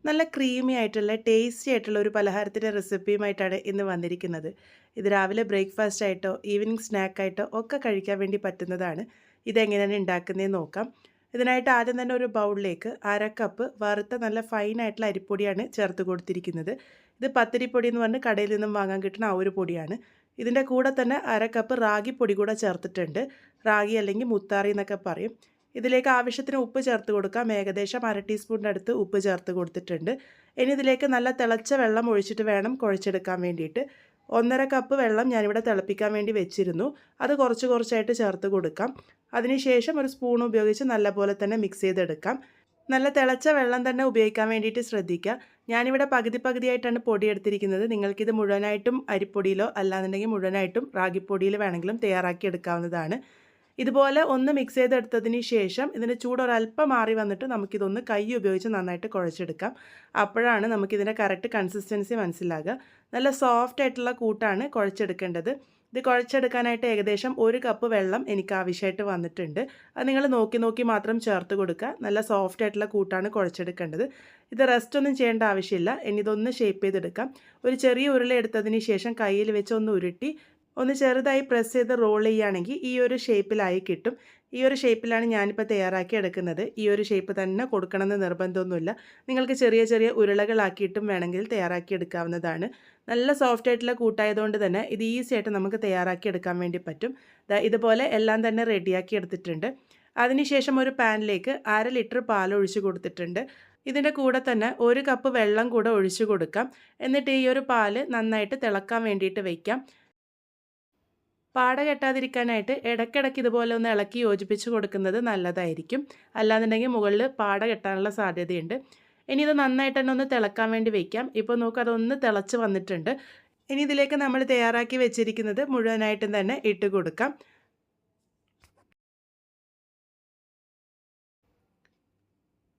നല്ല ക്രീമി ആയിട്ടുള്ള ടേസ്റ്റി ആയിട്ടുള്ള ഒരു പലഹാരത്തിൻ്റെ റെസിപ്പിയുമായിട്ടാണ് ഇന്ന് വന്നിരിക്കുന്നത്. ഇത് രാവിലെ ബ്രേക്ക്ഫാസ്റ്റ് ആയിട്ടോ ഈവനിങ് സ്നാക്കായിട്ടോ ഒക്കെ കഴിക്കാൻ വേണ്ടി പറ്റുന്നതാണ്. ഇതെങ്ങനെയാണ് ഉണ്ടാക്കുന്നതെന്ന് നോക്കാം. ഇതിനായിട്ട് ആദ്യം തന്നെ ഒരു ബൗളിലേക്ക് 1/2 കപ്പ് വറുത്ത നല്ല ഫൈൻ ആയിട്ടുള്ള അരിപ്പൊടിയാണ് ചേർത്ത് കൊടുത്തിരിക്കുന്നത്. ഇത് പത്തിരിപ്പൊടി എന്ന് പറഞ്ഞ് കടയിൽ നിന്നും വാങ്ങാൻ കിട്ടുന്ന ആ ഒരു പൊടിയാണ്. ഇതിൻ്റെ കൂടെ തന്നെ 1/2 കപ്പ് റാഗിപ്പൊടി കൂടെ ചേർത്തിട്ടുണ്ട്. റാഗി അല്ലെങ്കിൽ മുത്താറി എന്നൊക്കെ പറയും. ഇതിലേക്ക് ആവശ്യത്തിന് ഉപ്പ് ചേർത്ത് കൊടുക്കാം. ഏകദേശം 1/2 ടീസ്പൂണിൻ്റെ അടുത്ത് ഉപ്പ് ചേർത്ത് കൊടുത്തിട്ടുണ്ട്. ഇനി ഇതിലേക്ക് നല്ല തിളച്ച വെള്ളം ഒഴിച്ചിട്ട് വേണം കുഴച്ചെടുക്കാൻ വേണ്ടിയിട്ട്. 1/2 കപ്പ് വെള്ളം ഞാനിവിടെ തിളപ്പിക്കാൻ വേണ്ടി വെച്ചിരുന്നു. അത് കുറച്ച് കുറച്ചായിട്ട് ചേർത്ത് കൊടുക്കാം. അതിനുശേഷം ഒരു സ്പൂൺ ഉപയോഗിച്ച് നല്ലപോലെ തന്നെ മിക്സ് ചെയ്തെടുക്കാം. നല്ല തിളച്ച വെള്ളം തന്നെ ഉപയോഗിക്കാൻ വേണ്ടിയിട്ട് ശ്രദ്ധിക്കുക. ഞാനിവിടെ പകുതി പകുതിയായിട്ടാണ് പൊടി എടുത്തിരിക്കുന്നത്. നിങ്ങൾക്കിത് മുഴുവനായിട്ടും അരിപ്പൊടിയിലോ അല്ലാന്നുണ്ടെങ്കിൽ മുഴുവനായിട്ടും റാഗിപ്പൊടിയിൽ വേണമെങ്കിലും തയ്യാറാക്കി എടുക്കാവുന്നതാണ്. ഇതുപോലെ ഒന്ന് മിക്സ് ചെയ്തെടുത്തതിന് ശേഷം ഇതിൻ്റെ ചൂട് ഒരല്പം മാറി വന്നിട്ട് നമുക്കിതൊന്ന് കൈ ഉപയോഗിച്ച് നന്നായിട്ട് കുഴച്ചെടുക്കാം. അപ്പോഴാണ് നമുക്കിതിൻ്റെ കറക്റ്റ് കൺസിസ്റ്റൻസി മനസ്സിലാകുക. നല്ല സോഫ്റ്റ് ആയിട്ടുള്ള കൂട്ടാണ് കുഴച്ചെടുക്കേണ്ടത്. ഇത് കുഴച്ചെടുക്കാനായിട്ട് ഏകദേശം 1 കപ്പ് വെള്ളം എനിക്ക് ആവശ്യമായിട്ട് വന്നിട്ടുണ്ട്. അത് നിങ്ങൾ നോക്കി നോക്കി മാത്രം ചേർത്ത് കൊടുക്കുക. നല്ല സോഫ്റ്റ് ആയിട്ടുള്ള കൂട്ടാണ് കുഴച്ചെടുക്കേണ്ടത്. ഇത് റെസ്റ്റ് ഒന്നും ചെയ്യേണ്ട ആവശ്യമില്ല. ഇനി ഇതൊന്ന് ഷേപ്പ് ചെയ്തെടുക്കാം. ഒരു ചെറിയ ഉരുള എടുത്തതിന് ശേഷം കയ്യിൽ വെച്ച് ഒന്ന് ഉരുട്ടി ഒന്ന് ചെറുതായി പ്രസ് ചെയ്ത് റോൾ ചെയ്യുകയാണെങ്കിൽ ഈ ഒരു ഷേപ്പിലായി കിട്ടും. ഈ ഒരു ഷേപ്പിലാണ് ഞാനിപ്പോൾ തയ്യാറാക്കി എടുക്കുന്നത്. ഈ ഒരു ഷേപ്പ് തന്നെ കൊടുക്കണമെന്ന് നിർബന്ധമൊന്നുമില്ല. നിങ്ങൾക്ക് ചെറിയ ചെറിയ ഉരുളകളാക്കിയിട്ടും വേണമെങ്കിൽ തയ്യാറാക്കി എടുക്കാവുന്നതാണ്. നല്ല സോഫ്റ്റ് ആയിട്ടുള്ള കൂട്ടായതുകൊണ്ട് തന്നെ ഇത് ഈസി ആയിട്ട് നമുക്ക് തയ്യാറാക്കി എടുക്കാൻ വേണ്ടി പറ്റും. ഇതുപോലെ എല്ലാം തന്നെ റെഡിയാക്കി എടുത്തിട്ടുണ്ട്. അതിനുശേഷം ഒരു പാനിലേക്ക് 1/2 ലിറ്റർ പാൽ ഒഴിച്ച് കൊടുത്തിട്ടുണ്ട്. ഇതിൻ്റെ കൂടെ തന്നെ 1 കപ്പ് വെള്ളം കൂടെ ഒഴിച്ച് കൊടുക്കാം. എന്നിട്ട് ഈ ഒരു പാല് നന്നായിട്ട് തിളക്കാൻ വേണ്ടിയിട്ട് വയ്ക്കാം. പാട കെട്ടാതിരിക്കാനായിട്ട് ഇടയ്ക്കിടയ്ക്ക് ഇതുപോലെ ഒന്ന് ഇളക്കി യോജിപ്പിച്ച് കൊടുക്കുന്നത് നല്ലതായിരിക്കും. അല്ലാന്നുണ്ടെങ്കിൽ മുകളിൽ പാട കെട്ടാനുള്ള സാധ്യതയുണ്ട്. ഇനി ഇത് നന്നായിട്ട് തന്നെ ഒന്ന് തിളക്കാൻ വേണ്ടി വയ്ക്കാം. ഇപ്പോൾ നോക്കുക അതൊന്ന് തിളച്ച് വന്നിട്ടുണ്ട്. ഇനി ഇതിലേക്ക് നമ്മൾ തയ്യാറാക്കി വെച്ചിരിക്കുന്നത് മുഴുവനായിട്ടും തന്നെ ഇട്ട് കൊടുക്കാം.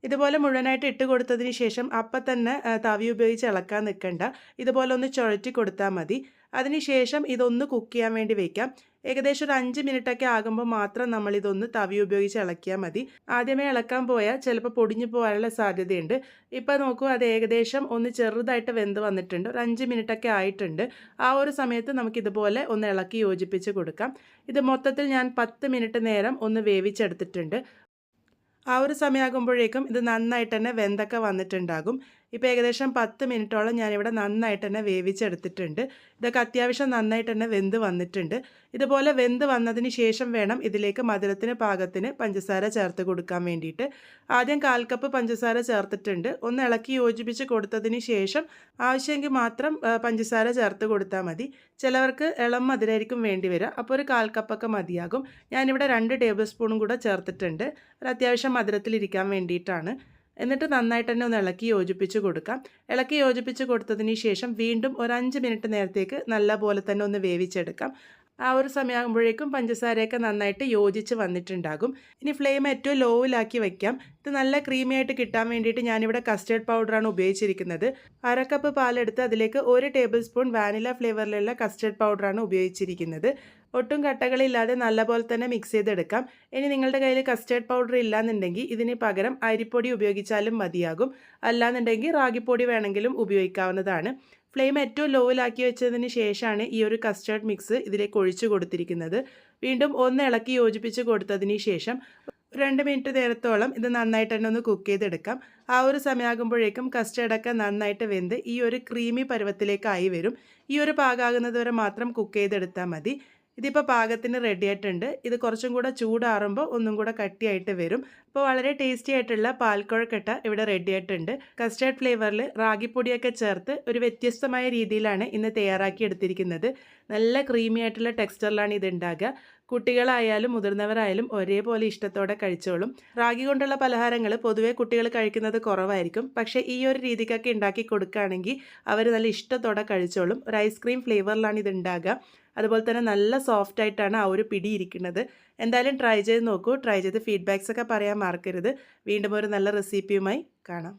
ഇതുപോലെ മുഴുവനായിട്ട് ഇട്ട് കൊടുത്തതിന് ശേഷം അപ്പം തന്നെ തവി ഉപയോഗിച്ച് ഇളക്കാൻ നിൽക്കണ്ട. ഇതുപോലെ ഒന്ന് ചുഴറ്റി കൊടുത്താൽ മതി. അതിനുശേഷം ഇതൊന്ന് കുക്ക് ചെയ്യാൻ വേണ്ടി വയ്ക്കാം. ഏകദേശം ഒരു 5 മിനിറ്റൊക്കെ ആകുമ്പോൾ മാത്രം നമ്മളിതൊന്ന് തവി ഉപയോഗിച്ച് ഇളക്കിയാൽ മതി. ആദ്യമേ ഇളക്കാൻ പോയാൽ ചിലപ്പോൾ പൊടിഞ്ഞു പോകാനുള്ള സാധ്യതയുണ്ട്. ഇപ്പോൾ നോക്കൂ, അത് ഏകദേശം ഒന്ന് ചെറുതായിട്ട് വെന്ത് വന്നിട്ടുണ്ട്. ഒരു 5 മിനിറ്റൊക്കെ ആയിട്ടുണ്ട്. ആ ഒരു സമയത്ത് നമുക്കിതുപോലെ ഒന്ന് ഇളക്കി യോജിപ്പിച്ച് കൊടുക്കാം. ഇത് മൊത്തത്തിൽ ഞാൻ 10 മിനിറ്റ് നേരം ഒന്ന് വേവിച്ചെടുത്തിട്ടുണ്ട്. ആ ഒരു സമയമാകുമ്പോഴേക്കും ഇത് നന്നായിട്ട് തന്നെ വെന്തൊക്കെ വന്നിട്ടുണ്ടാകും. ഇപ്പോൾ ഏകദേശം 10 മിനിറ്റോളം ഞാനിവിടെ നന്നായിട്ട് തന്നെ വേവിച്ചെടുത്തിട്ടുണ്ട്. ഇതൊക്കെ അത്യാവശ്യം നന്നായിട്ട് തന്നെ വെന്ത് വന്നിട്ടുണ്ട്. ഇതുപോലെ വെന്ത് വന്നതിന് ശേഷം വേണം ഇതിലേക്ക് മധുരത്തിന് പാകത്തിന് പഞ്ചസാര ചേർത്ത് കൊടുക്കാൻ വേണ്ടിയിട്ട്. ആദ്യം 1/4 കപ്പ് പഞ്ചസാര ചേർത്തിട്ടുണ്ട്. ഒന്ന് ഇളക്കി യോജിപ്പിച്ച് കൊടുത്തതിന് ശേഷം ആവശ്യമെങ്കിൽ മാത്രം പഞ്ചസാര ചേർത്ത് കൊടുത്താൽ മതി. ചിലവർക്ക് ഇളം മധുരമായിരിക്കും വേണ്ടി വരിക. അപ്പോൾ ഒരു 1/4 കപ്പൊക്കെ മതിയാകും. ഞാനിവിടെ 2 ടേബിൾ സ്പൂണും കൂടെ ചേർത്തിട്ടുണ്ട്. ഒരു അത്യാവശ്യം മധുരത്തിലിരിക്കാൻ വേണ്ടിയിട്ടാണ്. എന്നിട്ട് നന്നായിട്ട് തന്നെ ഒന്ന് ഇളക്കി യോജിപ്പിച്ച് കൊടുക്കാം. ഇളക്കി യോജിപ്പിച്ച് കൊടുത്തതിന് ശേഷം വീണ്ടും ഒരു 5 മിനിറ്റ് നേരത്തേക്ക് നല്ല പോലെ തന്നെ ഒന്ന് വേവിച്ചെടുക്കാം. ആ ഒരു സമയമാകുമ്പോഴേക്കും പഞ്ചസാരയൊക്കെ നന്നായിട്ട് യോജിച്ച് വന്നിട്ടുണ്ടാകും. ഇനി ഫ്ലെയിം ഏറ്റവും ലോയിലാക്കി വയ്ക്കാം. ഇത് നല്ല ക്രീമി ആയിട്ട് കിട്ടാൻ വേണ്ടിയിട്ട് ഞാനിവിടെ കസ്റ്റേർഡ് പൗഡറാണ് ഉപയോഗിച്ചിരിക്കുന്നത്. 1/2 കപ്പ് പാലെടുത്ത് അതിലേക്ക് 1 ടേബിൾ സ്പൂൺ വാനില ഫ്ലേവറിലുള്ള കസ്റ്റേർഡ് പൗഡറാണ് ഉപയോഗിച്ചിരിക്കുന്നത്. ഒട്ടും കട്ടകളില്ലാതെ നല്ലപോലെ തന്നെ മിക്സ് ചെയ്തെടുക്കാം. ഇനി നിങ്ങളുടെ കയ്യിൽ കസ്റ്റേർഡ് പൗഡർ ഇല്ലാന്നുണ്ടെങ്കിൽ ഇതിന് പകരം അരിപ്പൊടി ഉപയോഗിച്ചാലും മതിയാകും. അല്ലാന്നുണ്ടെങ്കിൽ റാഗിപ്പൊടി വേണമെങ്കിലും ഉപയോഗിക്കാവുന്നതാണ്. ഫ്ലെയിം ഏറ്റവും ലോയിലാക്കി വെച്ചതിന് ശേഷമാണ് ഈ ഒരു കസ്റ്റേർഡ് മിക്സ് ഇതിലേക്ക് ഒഴിച്ചു കൊടുത്തിരിക്കുന്നത്. വീണ്ടും ഒന്ന് ഇളക്കി യോജിപ്പിച്ച് കൊടുത്തതിന് ശേഷം 2 മിനിറ്റ് നേരത്തോളം ഇത് നന്നായിട്ട് തന്നെ ഒന്ന് കുക്ക് ചെയ്തെടുക്കാം. ആ ഒരു സമയമാകുമ്പോഴേക്കും കസ്റ്റേർഡൊക്കെ നന്നായിട്ട് വെന്ത് ഈ ഒരു ക്രീമി പരുവത്തിലേക്കായി വരും. ഈ ഒരു പാകമാകുന്നത് വരെ മാത്രം കുക്ക് ചെയ്തെടുത്താൽ മതി. ഇതിപ്പോൾ പാകത്തിന് റെഡി ആയിട്ടുണ്ട്. ഇത് കുറച്ചും കൂടെ ചൂടാറുമ്പോൾ ഒന്നും കൂടെ കട്ടിയായിട്ട് വരും. അപ്പോൾ വളരെ ടേസ്റ്റി ആയിട്ടുള്ള പാൽക്കുഴക്കട്ട ഇവിടെ റെഡി ആയിട്ടുണ്ട്. കസ്റ്റേർഡ് ഫ്ലേവറിൽ റാഗിപ്പൊടിയൊക്കെ ചേർത്ത് ഒരു വ്യത്യസ്തമായ രീതിയിലാണ് ഇന്ന് തയ്യാറാക്കി എടുത്തിരിക്കുന്നത്. നല്ല ക്രീമി ആയിട്ടുള്ള ടെക്സ്ചറിലാണ് ഇത് ഉണ്ടാകുക. കുട്ടികളായാലും മുതിർന്നവരായാലും ഒരേപോലെ ഇഷ്ടത്തോടെ കഴിച്ചോളും. റാഗി കൊണ്ടുള്ള പലഹാരങ്ങൾ പൊതുവേ കുട്ടികൾ കഴിക്കുന്നത് കുറവായിരിക്കും. പക്ഷേ ഈ ഒരു രീതിക്കൊക്കെ ഉണ്ടാക്കി കൊടുക്കുകയാണെങ്കിൽ അവർ നല്ല ഇഷ്ടത്തോടെ കഴിച്ചോളും. ഒരു ഐസ്ക്രീം ഫ്ലേവറിലാണ് ഇത് ഉണ്ടാകുക. അതുപോലെ തന്നെ നല്ല സോഫ്റ്റ് ആയിട്ടാണ് ആ ഒരു പിടി ഇരിക്കുന്നത്. എന്തായാലും ട്രൈ ചെയ്ത് നോക്കൂ. ട്രൈ ചെയ്ത് ഫീഡ്ബാക്സ് ഒക്കെ പറയാൻ മറക്കരുത്. വീണ്ടും ഒരു നല്ല റെസിപ്പിയുമായി കാണാം.